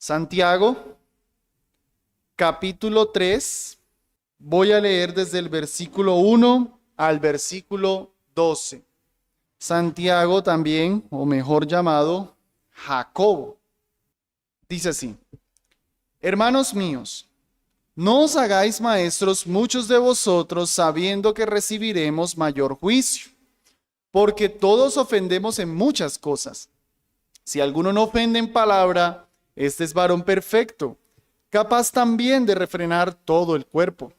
Santiago, capítulo 3, voy a leer desde el versículo 1 al versículo 12. Santiago también, o mejor llamado, Jacobo. Dice así: Hermanos míos, no os hagáis maestros muchos de vosotros, sabiendo que recibiremos mayor juicio, porque todos ofendemos en muchas cosas. Si alguno no ofende en palabra, este es varón perfecto, capaz también de refrenar todo el cuerpo.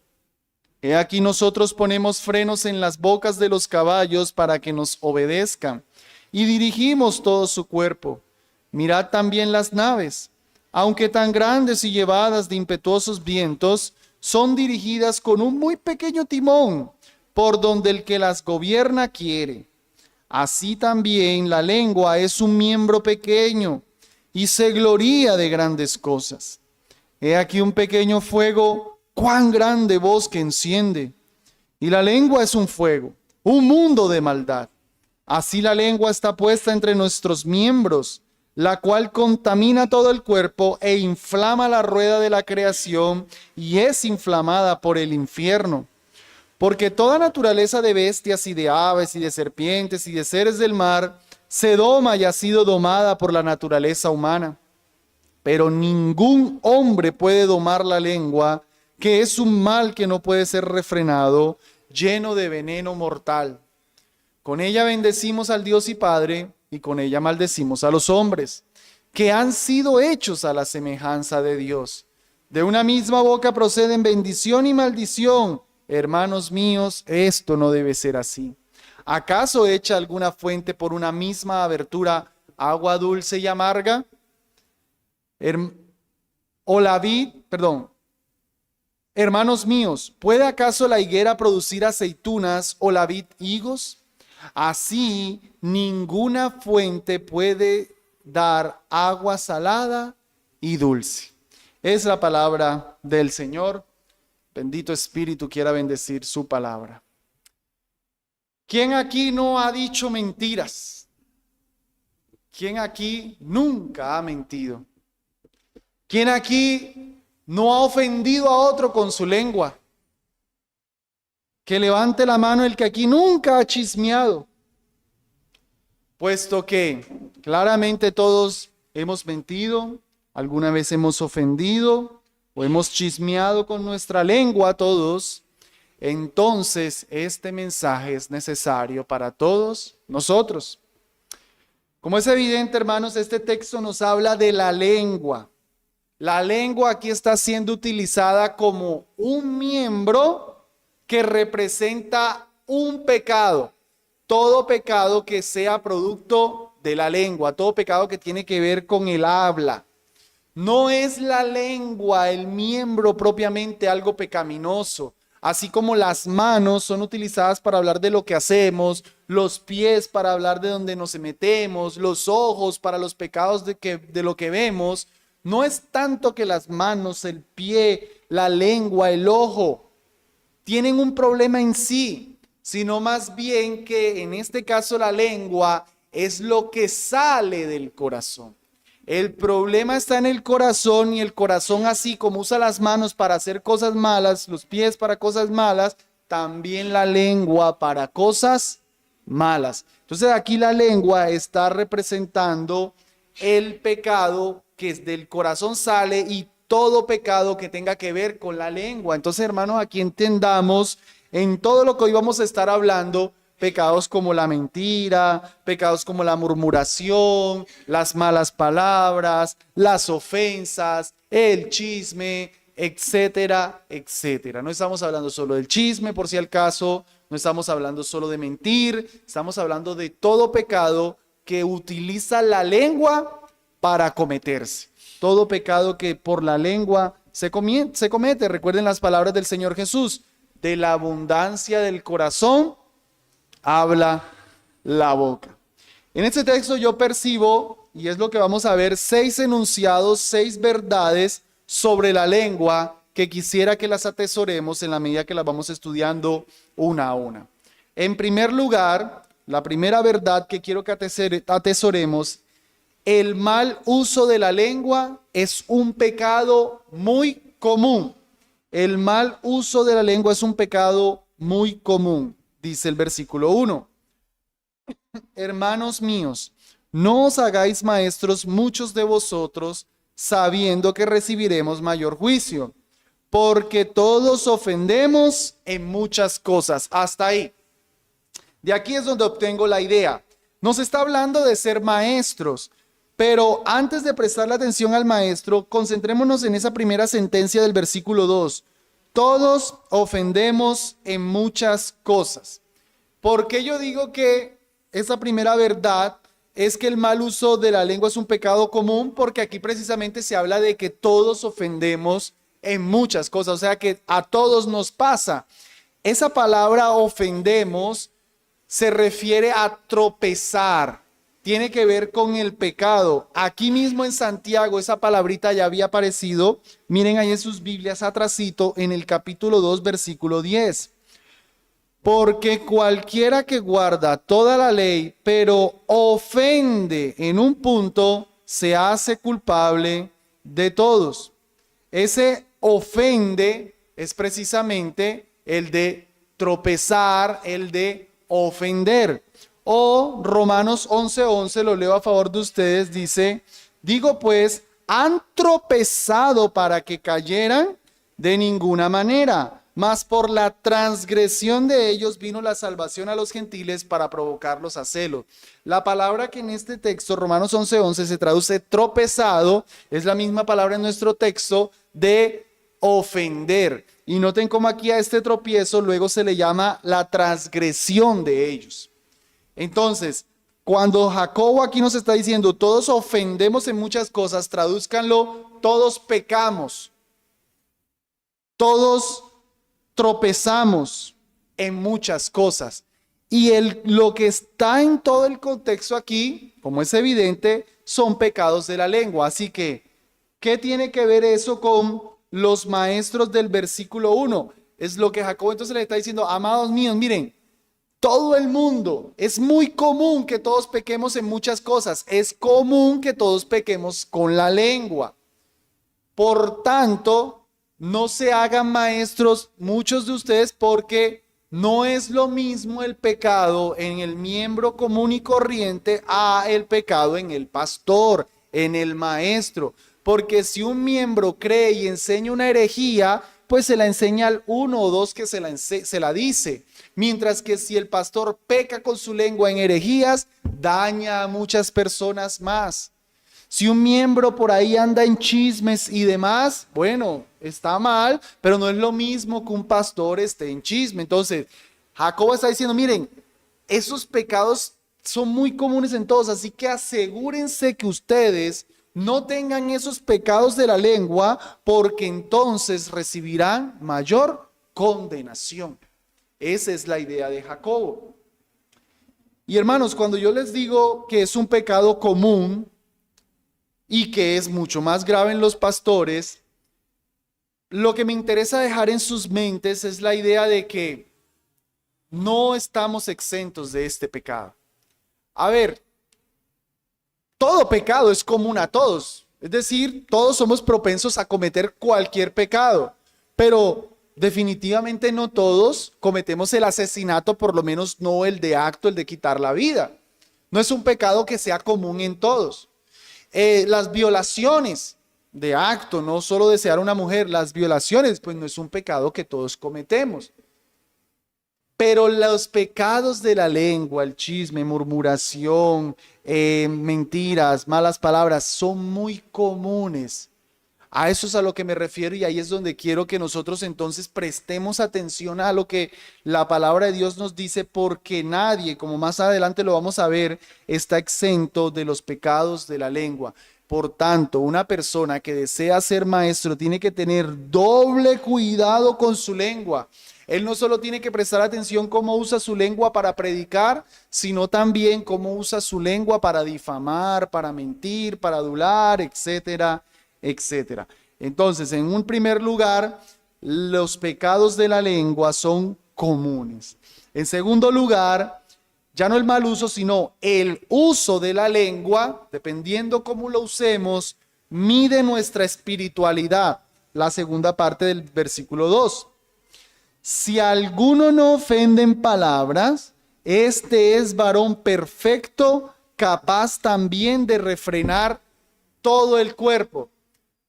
He aquí nosotros ponemos frenos en las bocas de los caballos para que nos obedezcan, y dirigimos todo su cuerpo. Mirad también las naves, aunque tan grandes y llevadas de impetuosos vientos, son dirigidas con un muy pequeño timón, por donde el que las gobierna quiere. Así también la lengua es un miembro pequeño y se gloría de grandes cosas. He aquí un pequeño fuego, cuán grande bosque enciende. Y la lengua es un fuego, un mundo de maldad. Así la lengua está puesta entre nuestros miembros, la cual contamina todo el cuerpo e inflama la rueda de la creación y es inflamada por el infierno. Porque toda naturaleza de bestias y de aves y de serpientes y de seres del mar se doma y ha sido domada por la naturaleza humana. Pero ningún hombre puede domar la lengua, que es un mal que no puede ser refrenado, lleno de veneno mortal. Con ella bendecimos al Dios y Padre, y con ella maldecimos a los hombres, que han sido hechos a la semejanza de Dios. De una misma boca proceden bendición y maldición. Hermanos míos, esto no debe ser así. ¿Acaso echa alguna fuente por una misma abertura agua dulce y amarga? Hermanos míos, ¿puede acaso la higuera producir aceitunas o la vid higos? Así, ninguna fuente puede dar agua salada y dulce. Es la palabra del Señor. Bendito Espíritu quiera bendecir su palabra. ¿Quién aquí no ha dicho mentiras? ¿Quién aquí nunca ha mentido? ¿Quién aquí no ha ofendido a otro con su lengua? Que levante la mano el que aquí nunca ha chismeado. Puesto que claramente todos hemos mentido, alguna vez hemos ofendido o hemos chismeado con nuestra lengua todos, entonces este mensaje es necesario para todos nosotros. Como es evidente, hermanos, este texto nos habla de la lengua. La lengua aquí está siendo utilizada como un miembro que representa un pecado. Todo pecado que sea producto de la lengua, todo pecado que tiene que ver con el habla. No es la lengua, el miembro propiamente algo pecaminoso. Así como las manos son utilizadas para hablar de lo que hacemos, los pies para hablar de donde nos metemos, los ojos para los pecados de lo que vemos. No es tanto que las manos, el pie, la lengua, el ojo tienen un problema en sí, sino más bien que en este caso la lengua es lo que sale del corazón. El problema está en el corazón, y el corazón, así como usa las manos para hacer cosas malas, los pies para cosas malas, también la lengua para cosas malas. Entonces aquí la lengua está representando el pecado que del corazón sale y todo pecado que tenga que ver con la lengua. Entonces, hermanos, aquí entendamos en todo lo que hoy vamos a estar hablando, pecados como la mentira, pecados como la murmuración, las malas palabras, las ofensas, el chisme, etcétera, etcétera. No estamos hablando solo del chisme, por si al caso, no estamos hablando solo de mentir, estamos hablando de todo pecado que utiliza la lengua para cometerse. Todo pecado que por la lengua se comete. Recuerden las palabras del Señor Jesús: de la abundancia del corazón habla la boca. En este texto yo percibo, y es lo que vamos a ver, 6 enunciados, 6 verdades sobre la lengua que quisiera que las atesoremos en la medida que las vamos estudiando una a una. En primer lugar, la primera verdad que quiero que atesoremos el mal uso de la lengua es un pecado muy común. El mal uso de la lengua es un pecado muy común, dice el versículo 1. Hermanos míos, no os hagáis maestros muchos de vosotros, sabiendo que recibiremos mayor juicio, porque todos ofendemos en muchas cosas. Hasta ahí. De aquí es donde obtengo la idea. Nos está hablando de ser maestros, pero antes de prestarle atención al maestro, concentrémonos en esa primera sentencia del versículo 2. Todos ofendemos en muchas cosas. ¿Por qué yo digo que esa primera verdad es que el mal uso de la lengua es un pecado común? Porque aquí precisamente se habla de que todos ofendemos en muchas cosas, o sea que a todos nos pasa. Esa palabra ofendemos se refiere a tropezar, tiene que ver con el pecado. Aquí mismo en Santiago esa palabrita ya había aparecido, miren ahí en sus Biblias atrasito, en el capítulo 2, versículo 10. Porque cualquiera que guarda toda la ley, pero ofende en un punto, se hace culpable de todos. Ese ofende es precisamente el de tropezar, el de ofender. O Romanos 11:11, lo leo a favor de ustedes, dice, digo pues, han tropezado para que cayeran de ninguna manera, mas por la transgresión de ellos vino la salvación a los gentiles para provocarlos a celo. La palabra que en este texto, Romanos 11:11, se traduce tropezado, es la misma palabra en nuestro texto de ofender. Y noten cómo aquí a este tropiezo luego se le llama la transgresión de ellos. Entonces, cuando Jacobo aquí nos está diciendo, todos ofendemos en muchas cosas, tradúzcanlo, todos pecamos, todos tropezamos en muchas cosas. Y lo que está en todo el contexto aquí, como es evidente, son pecados de la lengua. Así que, ¿qué tiene que ver eso con los maestros del versículo 1? Es lo que Jacobo entonces le está diciendo, amados míos, miren, todo el mundo, es muy común que todos pequemos en muchas cosas, es común que todos pequemos con la lengua. Por tanto, no se hagan maestros muchos de ustedes, porque no es lo mismo el pecado en el miembro común y corriente a el pecado en el pastor, en el maestro. Porque si un miembro cree y enseña una herejía, pues se la enseña al uno o dos que se la dice. Mientras que si el pastor peca con su lengua en herejías, daña a muchas personas más. Si un miembro por ahí anda en chismes y demás, bueno, está mal, pero no es lo mismo que un pastor esté en chisme. Entonces, Jacobo está diciendo, miren, esos pecados son muy comunes en todos, así que asegúrense que ustedes no tengan esos pecados de la lengua, porque entonces recibirán mayor condenación. Esa es la idea de Jacobo. Y hermanos, cuando yo les digo que es un pecado común y que es mucho más grave en los pastores, lo que me interesa dejar en sus mentes es la idea de que no estamos exentos de este pecado. A ver, todo pecado es común a todos, es decir, todos somos propensos a cometer cualquier pecado, pero definitivamente no todos cometemos el asesinato, por lo menos no el de acto, el de quitar la vida. No es un pecado que sea común en todos. Las violaciones de acto, no solo desear a una mujer, las violaciones, pues no es un pecado que todos cometemos. Pero los pecados de la lengua, el chisme, murmuración, mentiras, malas palabras, son muy comunes. A eso es a lo que me refiero, y ahí es donde quiero que nosotros entonces prestemos atención a lo que la palabra de Dios nos dice, porque nadie, como más adelante lo vamos a ver, está exento de los pecados de la lengua. Por tanto, una persona que desea ser maestro tiene que tener doble cuidado con su lengua. Él no solo tiene que prestar atención cómo usa su lengua para predicar, sino también cómo usa su lengua para difamar, para mentir, para adular, etcétera, etcétera. Entonces, en un primer lugar, los pecados de la lengua son comunes. En segundo lugar, ya no el mal uso, sino el uso de la lengua, dependiendo cómo lo usemos, mide nuestra espiritualidad. La segunda parte del versículo 2. Si alguno no ofende en palabras, este es varón perfecto, capaz también de refrenar todo el cuerpo.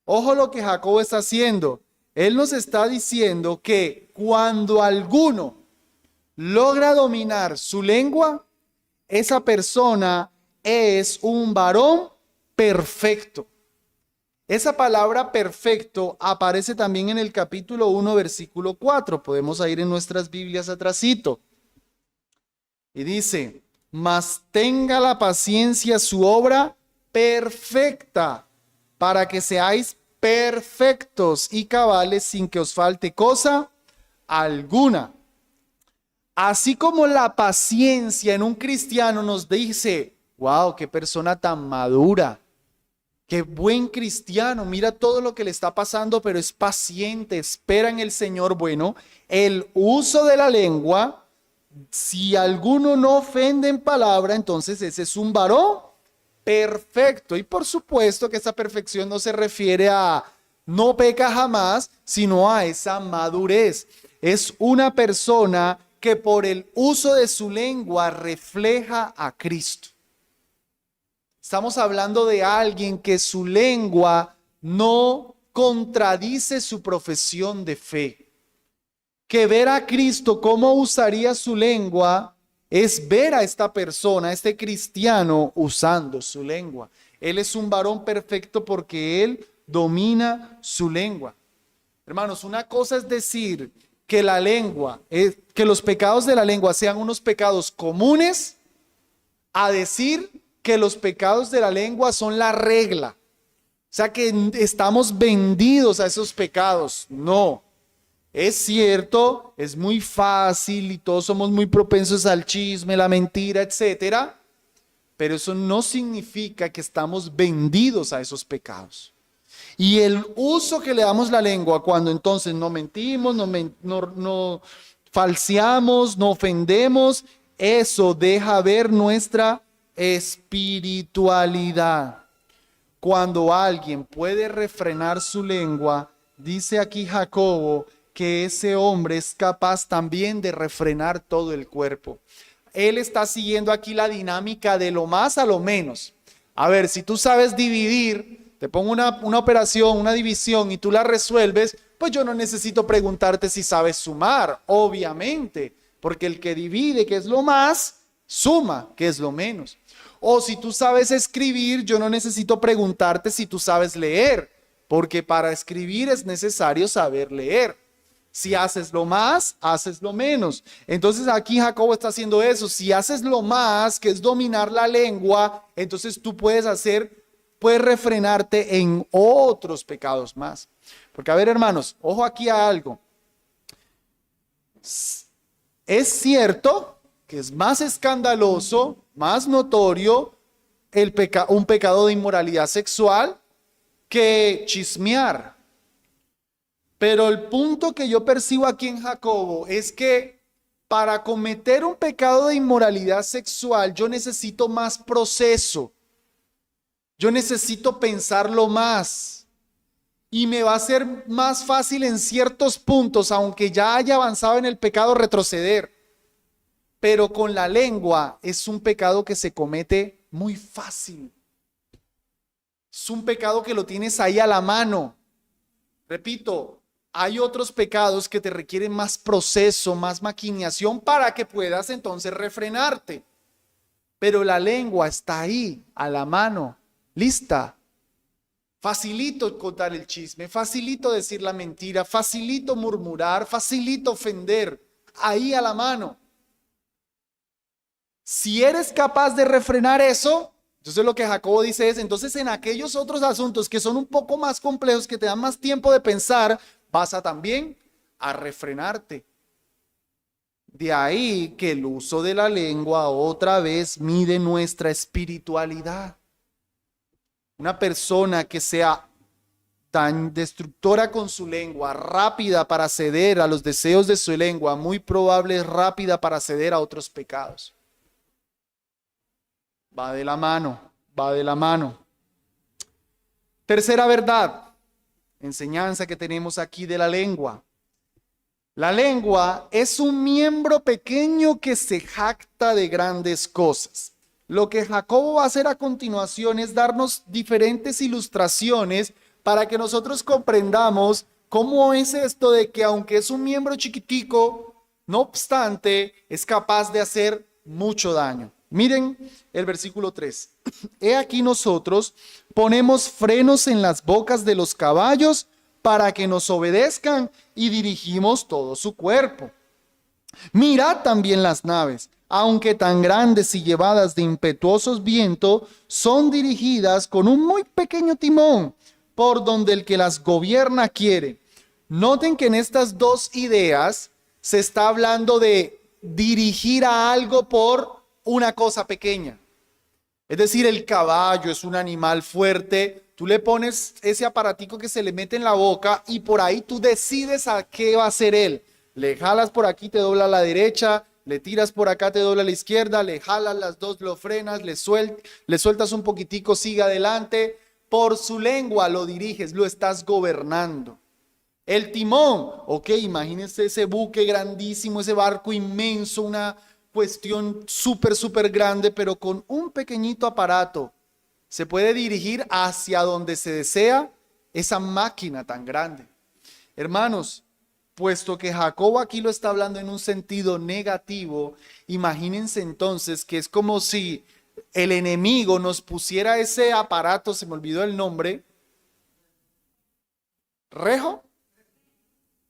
Ojo lo que Jacobo está haciendo. Él nos está diciendo que cuando alguno logra dominar su lengua, esa persona es un varón perfecto. Esa palabra perfecto aparece también en el capítulo 1, versículo 4. Podemos ir en nuestras Biblias atrasito. Y dice, mas tenga la paciencia su obra perfecta, para que seáis perfectos y cabales sin que os falte cosa alguna. Así como la paciencia en un cristiano nos dice, wow, qué persona tan madura, qué buen cristiano, mira todo lo que le está pasando, pero es paciente, espera en el Señor. Bueno, el uso de la lengua, si alguno no ofende en palabra, entonces ese es un varón perfecto. Y por supuesto que esa perfección no se refiere a no peca jamás, sino a esa madurez. Es una persona que por el uso de su lengua refleja a Cristo. Estamos hablando de alguien que su lengua no contradice su profesión de fe. Que ver a Cristo, cómo usaría su lengua, es ver a esta persona, a este cristiano, usando su lengua. Él es un varón perfecto porque él domina su lengua. Hermanos, una cosa es decir que la lengua, que los pecados de la lengua sean unos pecados comunes, a decir que los pecados de la lengua son la regla. O sea que estamos vendidos a esos pecados. No. Es cierto, es muy fácil y todos somos muy propensos al chisme, la mentira, etcétera, pero eso no significa que estamos vendidos a esos pecados. Y el uso que le damos la lengua cuando entonces no mentimos, no falseamos, no ofendemos, eso deja ver nuestra espiritualidad. Cuando alguien puede refrenar su lengua, dice aquí Jacobo, que ese hombre es capaz también de refrenar todo el cuerpo. Él está siguiendo aquí la dinámica de lo más a lo menos. A ver, si tú sabes dividir, te pongo una operación, una división y tú la resuelves, pues yo no necesito preguntarte si sabes sumar, obviamente, porque el que divide, que es lo más, suma, que es lo menos. O si tú sabes escribir, yo no necesito preguntarte si tú sabes leer, porque para escribir es necesario saber leer. Si haces lo más, haces lo menos. Entonces aquí Jacobo está haciendo eso. Si haces lo más, que es dominar la lengua, entonces tú puedes refrenarte en otros pecados más. Porque a ver, hermanos, ojo aquí a algo. Es cierto que es más escandaloso, más notorio un pecado de inmoralidad sexual que chismear. Pero el punto que yo percibo aquí en Jacobo es que para cometer un pecado de inmoralidad sexual yo necesito más proceso. Yo necesito pensarlo más. Y me va a ser más fácil en ciertos puntos, aunque ya haya avanzado en el pecado, retroceder. Pero con la lengua es un pecado que se comete muy fácil. Es un pecado que lo tienes ahí a la mano. Repito, hay otros pecados que te requieren más proceso, más maquinación para que puedas entonces refrenarte. Pero la lengua está ahí, a la mano, lista. Facilito contar el chisme, facilito decir la mentira, facilito murmurar, facilito ofender, ahí a la mano. Si eres capaz de refrenar eso, entonces lo que Jacobo dice es, entonces en aquellos otros asuntos que son un poco más complejos, que te dan más tiempo de pensar, vas a también a refrenarte. De ahí que el uso de la lengua otra vez mide nuestra espiritualidad. Una persona que sea tan destructora con su lengua, rápida para ceder a los deseos de su lengua, muy probable es rápida para ceder a otros pecados. Va de la mano, va de la mano. Tercera verdad, enseñanza que tenemos aquí de la lengua. La lengua es un miembro pequeño que se jacta de grandes cosas. Lo que Jacobo va a hacer a continuación es darnos diferentes ilustraciones para que nosotros comprendamos cómo es esto de que aunque es un miembro chiquitico, no obstante, es capaz de hacer mucho daño. Miren el versículo 3. He aquí nosotros ponemos frenos en las bocas de los caballos para que nos obedezcan y dirigimos todo su cuerpo. Mirad también las naves, aunque tan grandes y llevadas de impetuosos vientos, son dirigidas con un muy pequeño timón, por donde el que las gobierna quiere. Noten que en estas dos ideas se está hablando de dirigir a algo por una cosa pequeña. Es decir, el caballo es un animal fuerte. Tú le pones ese aparatico que se le mete en la boca y por ahí tú decides a qué va a hacer él. Le jalas por aquí, te dobla a la derecha, le tiras por acá, te dobla a la izquierda, le jalas las dos, lo frenas, le sueltas un poquitico, sigue adelante. Por su lengua lo diriges, lo estás gobernando. El timón, ok, imagínense ese buque grandísimo, ese barco inmenso, una cuestión súper grande, pero con un pequeñito aparato se puede dirigir hacia donde se desea esa máquina tan grande. Hermanos, puesto que Jacobo aquí lo está hablando en un sentido negativo, imagínense entonces que es como si el enemigo nos pusiera ese aparato, se me olvidó el nombre, rejo,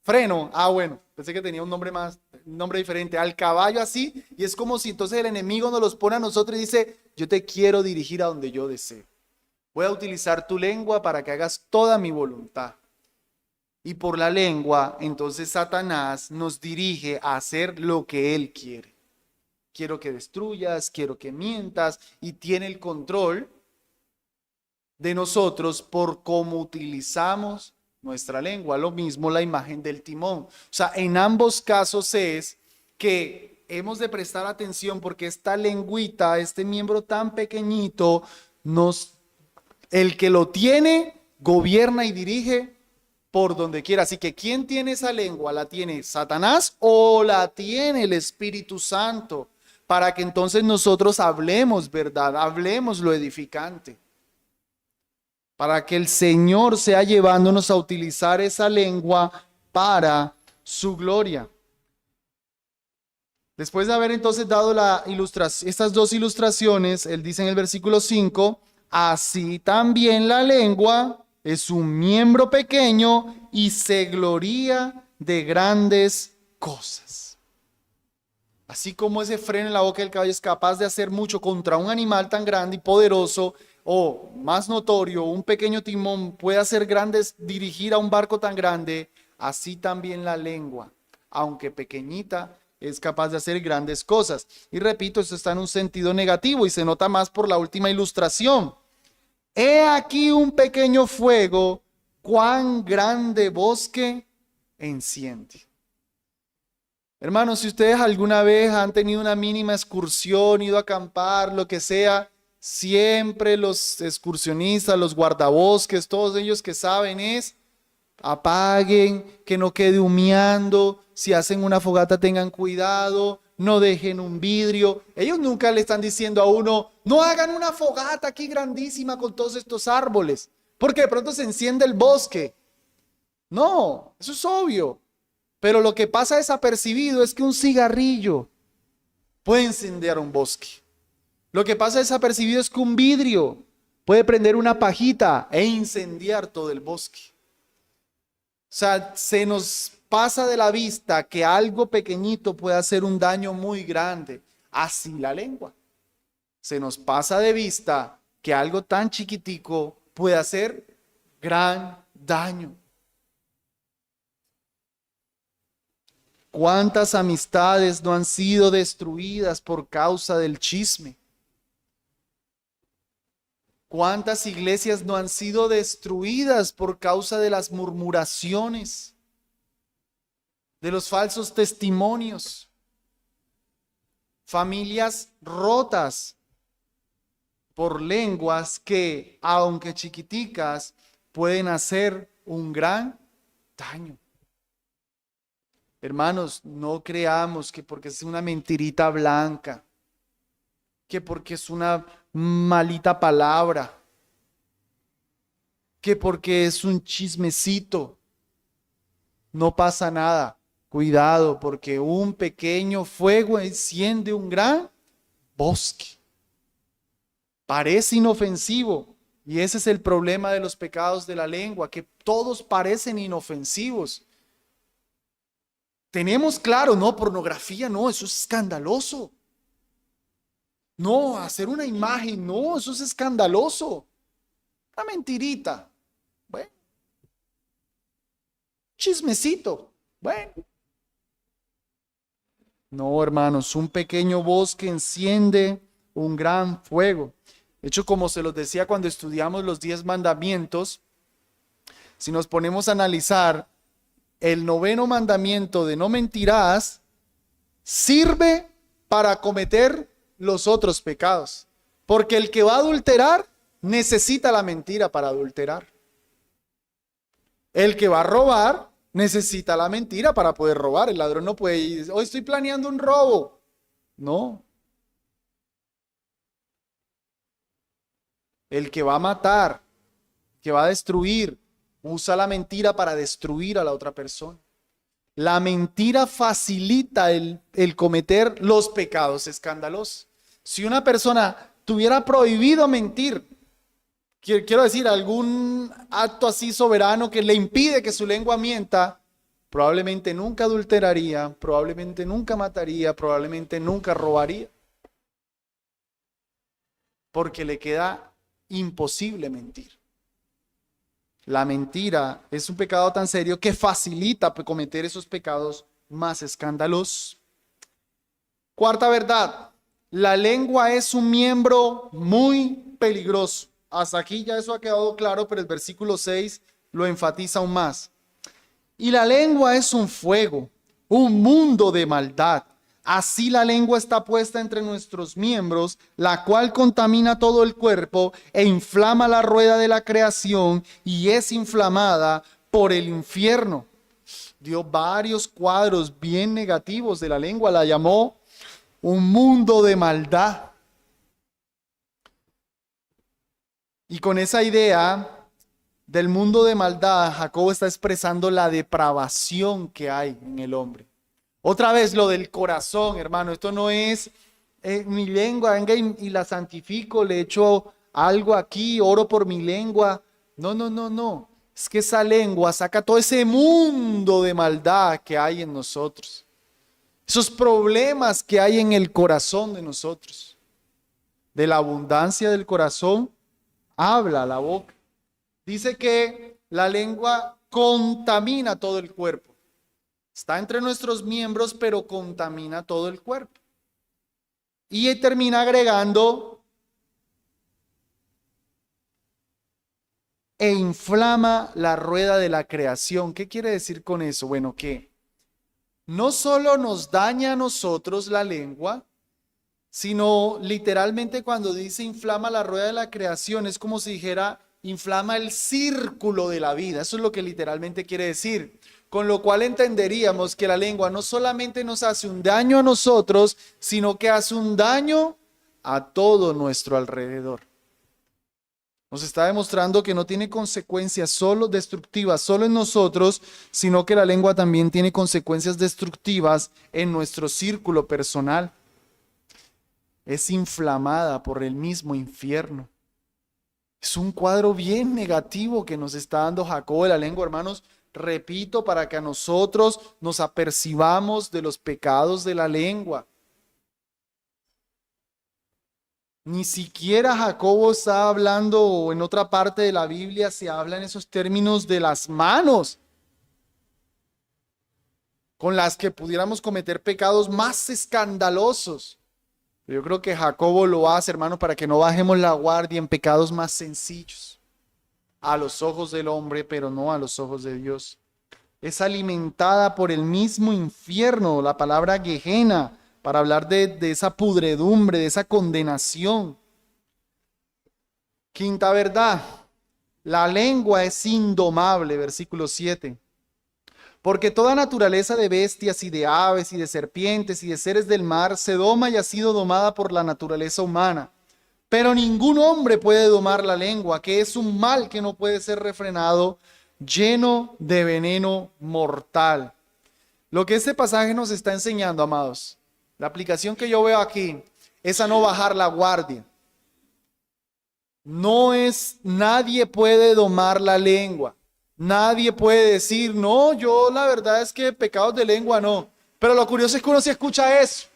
freno, bueno, pensé que tenía un nombre diferente, al caballo así, y es como si entonces el enemigo nos los pone a nosotros y dice, yo te quiero dirigir a donde yo deseo. Voy a utilizar tu lengua para que hagas toda mi voluntad. Y por la lengua, entonces Satanás nos dirige a hacer lo que él quiere. Quiero que destruyas, quiero que mientas, y tiene el control de nosotros por cómo utilizamos nuestra lengua. Lo mismo la imagen del timón. O sea, en ambos casos es que hemos de prestar atención porque esta lengüita, este miembro tan pequeñito, el que lo tiene, gobierna y dirige por donde quiera. Así que ¿quién tiene esa lengua? ¿La tiene Satanás o la tiene el Espíritu Santo? Para que entonces nosotros hablemos verdad, hablemos lo edificante. Para que el Señor sea llevándonos a utilizar esa lengua para su gloria. Después de haber entonces dado estas dos ilustraciones, él dice en el versículo 5, así también la lengua es un miembro pequeño y se gloría de grandes cosas. Así como ese freno en la boca del caballo es capaz de hacer mucho contra un animal tan grande y poderoso, o más notorio, un pequeño timón puede hacer dirigir a un barco tan grande, así también la lengua, aunque pequeñita, es capaz de hacer grandes cosas. Y repito, esto está en un sentido negativo y se nota más por la última ilustración. He aquí un pequeño fuego, cuán grande bosque enciende. Hermanos, si ustedes alguna vez han tenido una mínima excursión, ido a acampar, lo que sea, siempre los excursionistas, los guardabosques, todos ellos que saben es, apaguen, que no quede humeando, si hacen una fogata tengan cuidado, no dejen un vidrio. Ellos nunca le están diciendo a uno, no hagan una fogata aquí grandísima con todos estos árboles, porque de pronto se enciende el bosque. No, eso es obvio. Pero lo que pasa desapercibido es que un cigarrillo puede incendiar un bosque. Lo que pasa desapercibido es que un vidrio puede prender una pajita e incendiar todo el bosque. O sea, se nos pasa de la vista que algo pequeñito puede hacer un daño muy grande. Así la lengua. Se nos pasa de vista que algo tan chiquitico puede hacer gran daño. ¿Cuántas amistades no han sido destruidas por causa del chisme? ¿Cuántas iglesias no han sido destruidas por causa de las murmuraciones, de los falsos testimonios? Familias rotas por lenguas que, aunque chiquiticas, pueden hacer un gran daño. Hermanos, no creamos que porque es una mentirita blanca, que porque es una malita palabra, que porque es un chismecito, no pasa nada. Cuidado, porque un pequeño fuego enciende un gran bosque. Parece inofensivo, y ese es el problema de los pecados de la lengua, que todos parecen inofensivos. Tenemos claro, no, pornografía, no, eso es escandaloso. No, hacer una imagen, no, eso es escandaloso. Una mentirita, bueno, chismecito, bueno. No, hermanos, un pequeño bosque enciende un gran fuego. De hecho, como se los decía cuando estudiamos los 10 mandamientos, si nos ponemos a analizar, el 9º mandamiento de no mentirás sirve para cometer los otros pecados. Porque el que va a adulterar necesita la mentira para adulterar. El que va a robar necesita la mentira para poder robar. El ladrón no puede ir, hoy estoy planeando un robo. No. El que va a matar, que va a destruir, usa la mentira para destruir a la otra persona. La mentira facilita el cometer los pecados escandalosos. Si una persona tuviera prohibido mentir, quiero decir, algún acto así soberano que le impide que su lengua mienta, probablemente nunca adulteraría, probablemente nunca mataría, probablemente nunca robaría. Porque le queda imposible mentir. La mentira es un pecado tan serio que facilita cometer esos pecados más escandalosos. Cuarta verdad, la lengua es un miembro muy peligroso. Hasta aquí ya eso ha quedado claro, pero el versículo 6 lo enfatiza aún más. Y la lengua es un fuego, un mundo de maldad. Así la lengua está puesta entre nuestros miembros, la cual contamina todo el cuerpo e inflama la rueda de la creación y es inflamada por el infierno. Dio varios cuadros bien negativos de la lengua, la llamó un mundo de maldad. Y con esa idea del mundo de maldad, Jacobo está expresando la depravación que hay en el hombre. Otra vez lo del corazón, hermano. Esto no es mi lengua, venga y la santifico, le echo algo aquí, oro por mi lengua. No, no, no, no. Es que esa lengua saca todo ese mundo de maldad que hay en nosotros. Esos problemas que hay en el corazón de nosotros. De la abundancia del corazón, habla la boca. Dice que la lengua contamina todo el cuerpo. Está entre nuestros miembros, pero contamina todo el cuerpo. Y termina agregando, e inflama la rueda de la creación. ¿Qué quiere decir con eso? Bueno, que no solo nos daña a nosotros la lengua, sino literalmente cuando dice inflama la rueda de la creación, es como si dijera inflama el círculo de la vida. Eso es lo que literalmente quiere decir. Con lo cual entenderíamos que la lengua no solamente nos hace un daño a nosotros, sino que hace un daño a todo nuestro alrededor. Nos está demostrando que no tiene consecuencias solo destructivas solo en nosotros, sino que la lengua también tiene consecuencias destructivas en nuestro círculo personal. Es inflamada por el mismo infierno. Es un cuadro bien negativo que nos está dando Jacobo de la lengua, hermanos. Repito, para que a nosotros nos apercibamos de los pecados de la lengua. Ni siquiera Jacobo está hablando, o en otra parte de la Biblia se habla en esos términos de las manos, con las que pudiéramos cometer pecados más escandalosos. Yo creo que Jacobo lo hace, hermano, para que no bajemos la guardia en pecados más sencillos a los ojos del hombre, pero no a los ojos de Dios. Es alimentada por el mismo infierno, la palabra Gehenna, para hablar de esa pudredumbre, de esa condenación. Quinta verdad, la lengua es indomable, versículo 7. Porque toda naturaleza de bestias y de aves y de serpientes y de seres del mar se doma y ha sido domada por la naturaleza humana. Pero ningún hombre puede domar la lengua, que es un mal que no puede ser refrenado, lleno de veneno mortal. Lo que este pasaje nos está enseñando, amados, la aplicación que yo veo aquí es a no bajar la guardia. Nadie puede domar la lengua. Nadie puede decir, no, yo la verdad es que pecados de lengua no. Pero lo curioso es que uno sí escucha eso.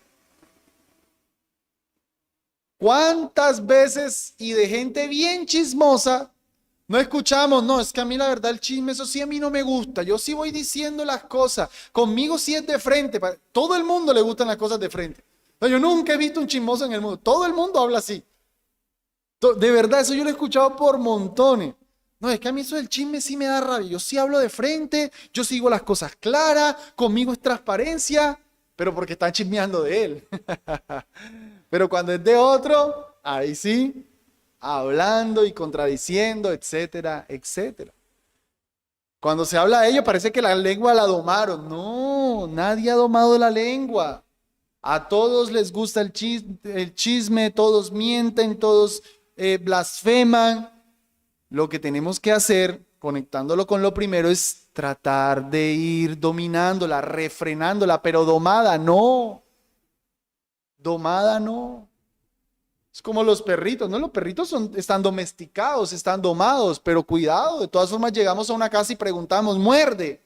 ¿Cuántas veces y de gente bien chismosa no escuchamos? No, es que a mí la verdad el chisme, eso sí a mí no me gusta. Yo sí voy diciendo las cosas. Conmigo sí es de frente. Todo el mundo le gustan las cosas de frente. No, yo nunca he visto un chismoso en el mundo. Todo el mundo habla así. De verdad, eso yo lo he escuchado por montones. No, es que a mí eso del chisme sí me da rabia. Yo sí hablo de frente, yo sí digo las cosas claras, conmigo es transparencia, pero porque están chismeando de él. Pero cuando es de otro, ahí sí, hablando y contradiciendo, etcétera, etcétera. Cuando se habla de ello, parece que la lengua la domaron. No, nadie ha domado la lengua. A todos les gusta el chisme, todos mienten, todos blasfeman. Lo que tenemos que hacer, conectándolo con lo primero, es tratar de ir dominándola, refrenándola, pero domada no. Domada no. Es como los perritos, ¿no? Los perritos están domesticados, están domados, pero cuidado, de todas formas llegamos a una casa y preguntamos, ¿muerde?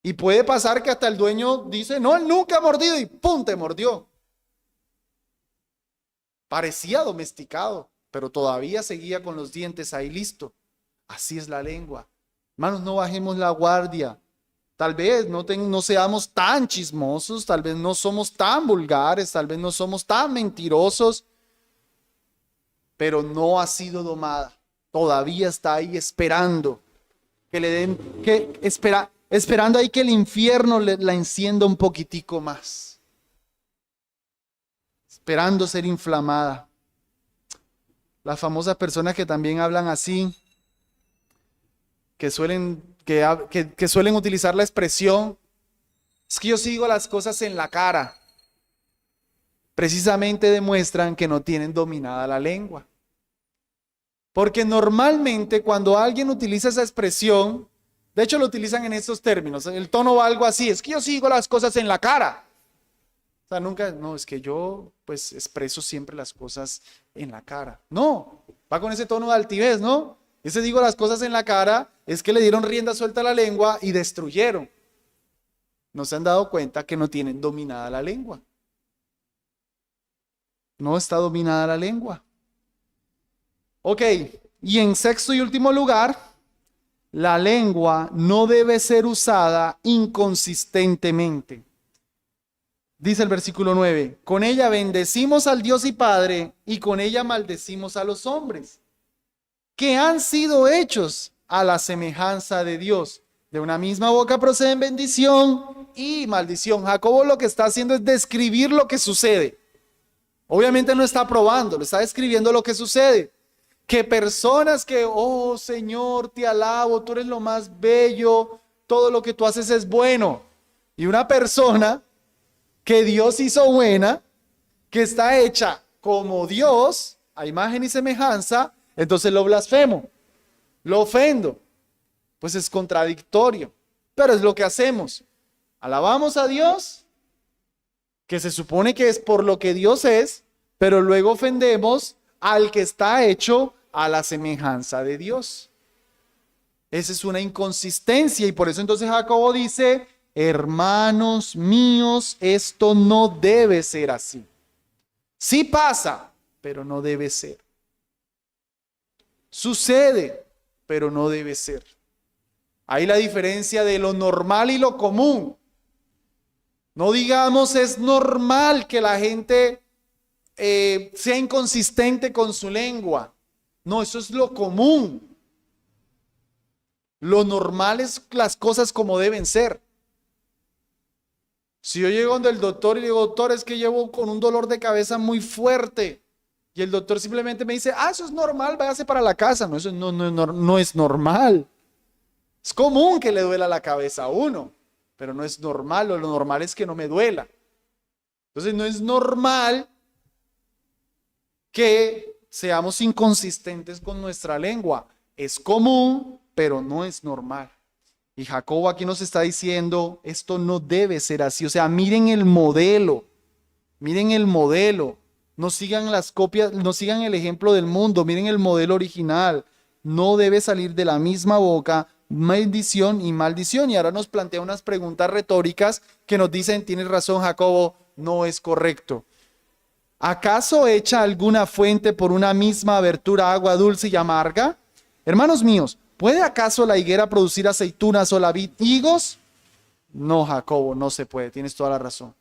Y puede pasar que hasta el dueño dice, no, él nunca ha mordido y ¡pum! Te mordió. Parecía domesticado, pero todavía seguía con los dientes ahí listo. Así es la lengua. Hermanos, no bajemos la guardia. Tal vez no seamos tan chismosos, tal vez no somos tan vulgares, tal vez no somos tan mentirosos, pero no ha sido domada. Todavía está ahí esperando que le den, esperando ahí que el infierno la encienda un poquitico más. Esperando ser inflamada. Las famosas personas que también hablan así, que suelen utilizar la expresión, es que yo sigo las cosas en la cara, precisamente demuestran que no tienen dominada la lengua. Porque normalmente cuando alguien utiliza esa expresión, de hecho lo utilizan en estos términos, el tono va algo así, es que yo sigo las cosas en la cara. O sea, nunca, no, es que yo pues expreso siempre las cosas en la cara. No, va con ese tono de altivez, ¿no? Ese digo las cosas en la cara es que le dieron rienda suelta a la lengua y destruyeron. No se han dado cuenta que no tienen dominada la lengua. No está dominada la lengua. Ok, y en sexto y último lugar, la lengua no debe ser usada inconsistentemente. Dice el versículo 9, con ella bendecimos al Dios y Padre y con ella maldecimos a los hombres, que han sido hechos a la semejanza de Dios. De una misma boca proceden bendición y maldición. Jacobo lo que está haciendo es describir lo que sucede. Obviamente no está probando, lo está describiendo lo que sucede. Que personas que, oh Señor, te alabo, tú eres lo más bello, todo lo que tú haces es bueno. Y una persona que Dios hizo buena, que está hecha como Dios, a imagen y semejanza, entonces lo blasfemo, lo ofendo. Pues es contradictorio, pero es lo que hacemos. Alabamos a Dios, que se supone que es por lo que Dios es, pero luego ofendemos al que está hecho a la semejanza de Dios. Esa es una inconsistencia y por eso entonces Jacobo dice, hermanos míos, esto no debe ser así. Sí pasa, pero no debe ser. Sucede, pero no debe ser. Hay la diferencia de lo normal y lo común. No digamos es normal que la gente sea inconsistente con su lengua. No, eso es lo común. Lo normal es las cosas como deben ser. Si yo llego donde el doctor y le digo, doctor, es que llevo con un dolor de cabeza muy fuerte. Y el doctor simplemente me dice, eso es normal, váyase para la casa. No, eso no es normal. Es común que le duela la cabeza a uno, pero no es normal. Lo normal es que no me duela. Entonces no es normal que seamos inconsistentes con nuestra lengua. Es común, pero no es normal. Y Jacobo aquí nos está diciendo, esto no debe ser así. O sea, miren el modelo. Miren el modelo. No sigan las copias, no sigan el ejemplo del mundo. Miren el modelo original. No debe salir de la misma boca bendición y maldición. Y ahora nos plantea unas preguntas retóricas que nos dicen, tienes razón, Jacobo, no es correcto. ¿Acaso echa alguna fuente por una misma abertura agua dulce y amarga? Hermanos míos, ¿puede acaso la higuera producir aceitunas o la vid higos? No, Jacobo, no se puede. Tienes toda la razón.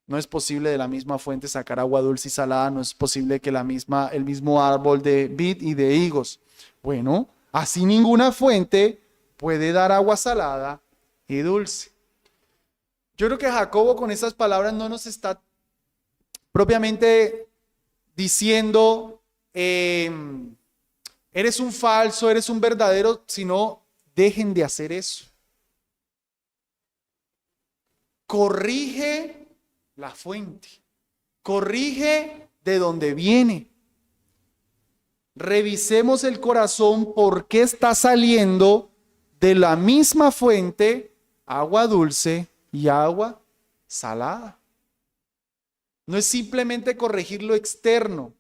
No es posible de la misma fuente sacar agua dulce y salada. No es posible que el mismo árbol de vid y de higos. Bueno, así ninguna fuente puede dar agua salada y dulce. Yo creo que Jacobo con esas palabras no nos está propiamente diciendo, eres un falso, eres un verdadero, sino dejen de hacer eso. Corrige la fuente, corrige de dónde viene. Revisemos el corazón, por qué está saliendo de la misma fuente agua dulce y agua salada. No es simplemente corregir lo externo,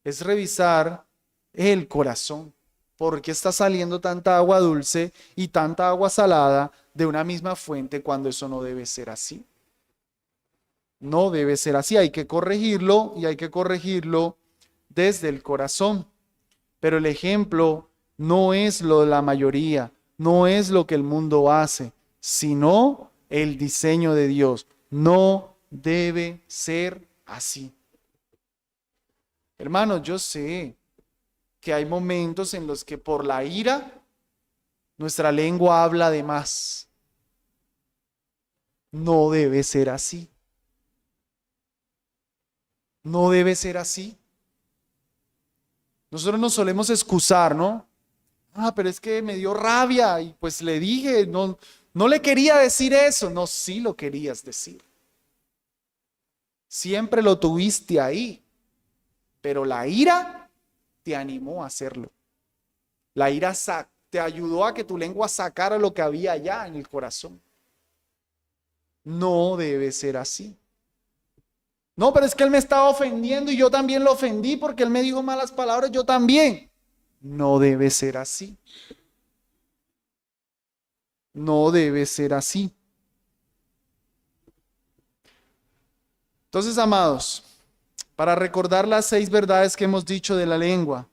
es revisar el corazón. ¿Por qué está saliendo tanta agua dulce y tanta agua salada de una misma fuente cuando eso no debe ser así? No debe ser así, hay que corregirlo y hay que corregirlo desde el corazón. Pero el ejemplo no es lo de la mayoría, no es lo que el mundo hace, sino el diseño de Dios. No debe ser así. Hermanos, yo sé que hay momentos en los que por la ira nuestra lengua habla de más. No debe ser así. No debe ser así. Nosotros nos solemos excusar, ¿no? Pero es que me dio rabia y pues le dije, no le quería decir eso. No, sí lo querías decir. Siempre lo tuviste ahí, pero la ira te animó a hacerlo. La ira te ayudó a que tu lengua sacara lo que había allá en el corazón. No debe ser así. No, pero es que él me estaba ofendiendo y yo también lo ofendí porque él me dijo malas palabras, yo también. No debe ser así. No debe ser así. Entonces, amados, para recordar las 6 verdades que hemos dicho de la lengua,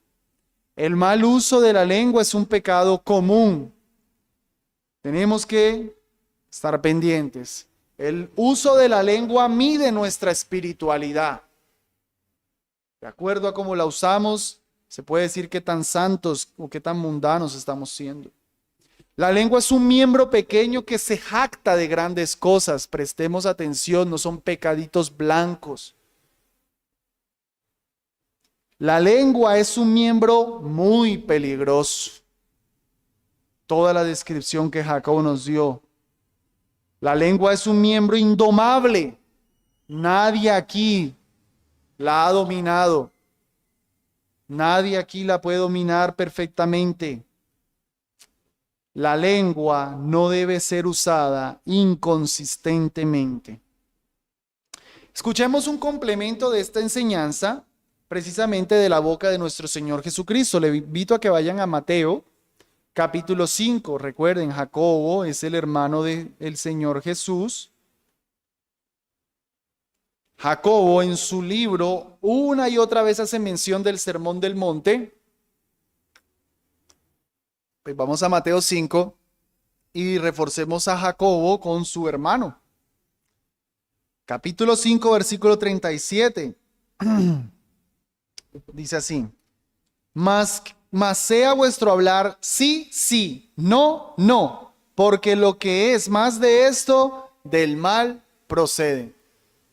el mal uso de la lengua es un pecado común. Tenemos que estar pendientes. El uso de la lengua mide nuestra espiritualidad. De acuerdo a cómo la usamos, se puede decir qué tan santos o qué tan mundanos estamos siendo. La lengua es un miembro pequeño que se jacta de grandes cosas. Prestemos atención, no son pecaditos blancos. La lengua es un miembro muy peligroso. Toda la descripción que Jacobo nos dio. La lengua es un miembro indomable. Nadie aquí la ha dominado. Nadie aquí la puede dominar perfectamente. La lengua no debe ser usada inconsistentemente. Escuchemos un complemento de esta enseñanza, precisamente de la boca de nuestro Señor Jesucristo. Le invito a que vayan a Mateo, capítulo 5. Recuerden, Jacobo es el hermano del Señor Jesús. Jacobo en su libro una y otra vez hace mención del Sermón del Monte. Pues vamos a Mateo 5 y reforcemos a Jacobo con su hermano. Capítulo 5, versículo 37. Dice así: Mas sea vuestro hablar sí, sí, no, no, porque lo que es más de esto, del mal procede.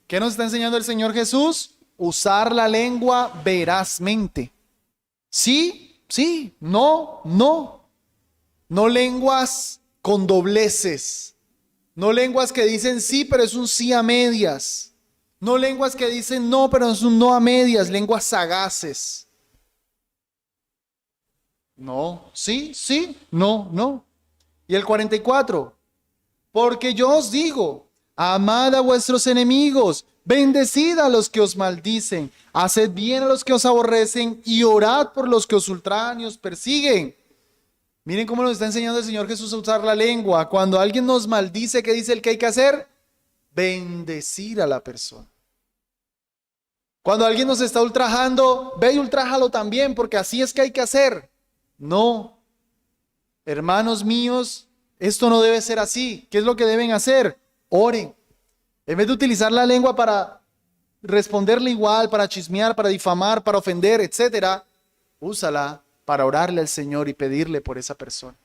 ¿Qué nos está enseñando el Señor Jesús? usar la lengua verazmente. Sí, sí, no, no. No lenguas con dobleces. No lenguas que dicen sí, pero es un sí a medias. No lenguas que dicen no, pero es un no a medias. Lenguas sagaces. No, sí, sí, no, no. Y el 44. Porque yo os digo, amad a vuestros enemigos, bendecid a los que os maldicen, haced bien a los que os aborrecen y orad por los que os ultrajan y os persiguen. Miren cómo nos está enseñando el Señor Jesús a usar la lengua. Cuando alguien nos maldice, ¿qué dice el que hay que hacer? Bendecir a la persona. Cuando alguien nos está ultrajando, ve y ultrájalo también, porque así es que hay que hacer. No, hermanos míos, esto no debe ser así. ¿Qué es lo que deben hacer? Oren. En vez de utilizar la lengua para responderle igual, para chismear, para difamar, para ofender, etcétera, úsala para orarle al Señor y pedirle por esa persona.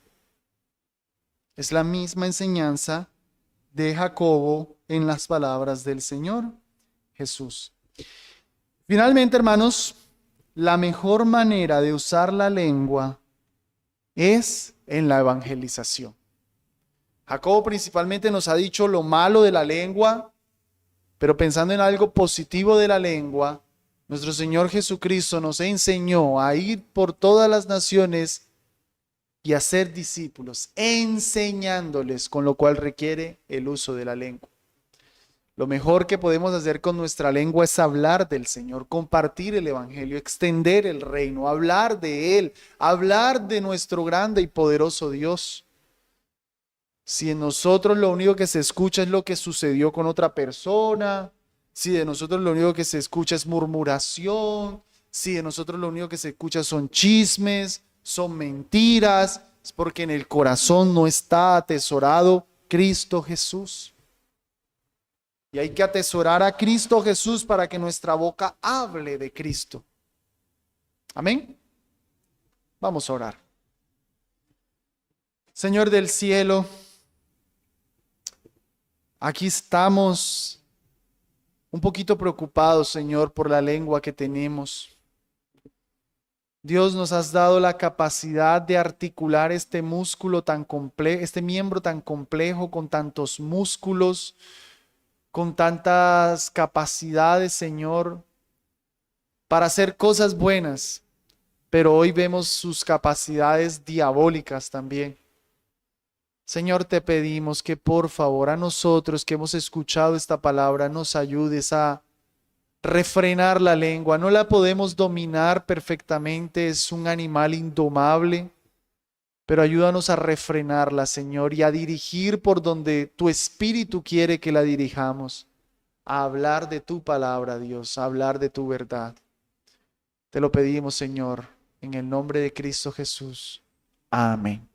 Es la misma enseñanza de Jacobo en las palabras del Señor Jesús. Finalmente, hermanos, la mejor manera de usar la lengua es en la evangelización. Jacobo principalmente nos ha dicho lo malo de la lengua, pero pensando en algo positivo de la lengua, nuestro Señor Jesucristo nos enseñó a ir por todas las naciones y a ser discípulos, enseñándoles, con lo cual requiere el uso de la lengua. Lo mejor que podemos hacer con nuestra lengua es hablar del Señor, compartir el Evangelio, extender el reino, hablar de Él, hablar de nuestro grande y poderoso Dios. Si en nosotros lo único que se escucha es lo que sucedió con otra persona, si de nosotros lo único que se escucha es murmuración, si de nosotros lo único que se escucha son chismes, son mentiras, es porque en el corazón no está atesorado Cristo Jesús. Y hay que atesorar a Cristo Jesús para que nuestra boca hable de Cristo. Amén. Vamos a orar. Señor del cielo, aquí estamos un poquito preocupados, Señor, por la lengua que tenemos. Dios, nos has dado la capacidad de articular este músculo tan complejo, este miembro tan complejo, con tantos músculos, con tantas capacidades, Señor, para hacer cosas buenas, pero hoy vemos sus capacidades diabólicas también. Señor, te pedimos que por favor a nosotros que hemos escuchado esta palabra nos ayudes a refrenar la lengua. No la podemos dominar perfectamente, es un animal indomable, pero ayúdanos a refrenarla, Señor, y a dirigir por donde tu Espíritu quiere que la dirijamos, a hablar de tu palabra, Dios, a hablar de tu verdad. Te lo pedimos, Señor, en el nombre de Cristo Jesús. Amén.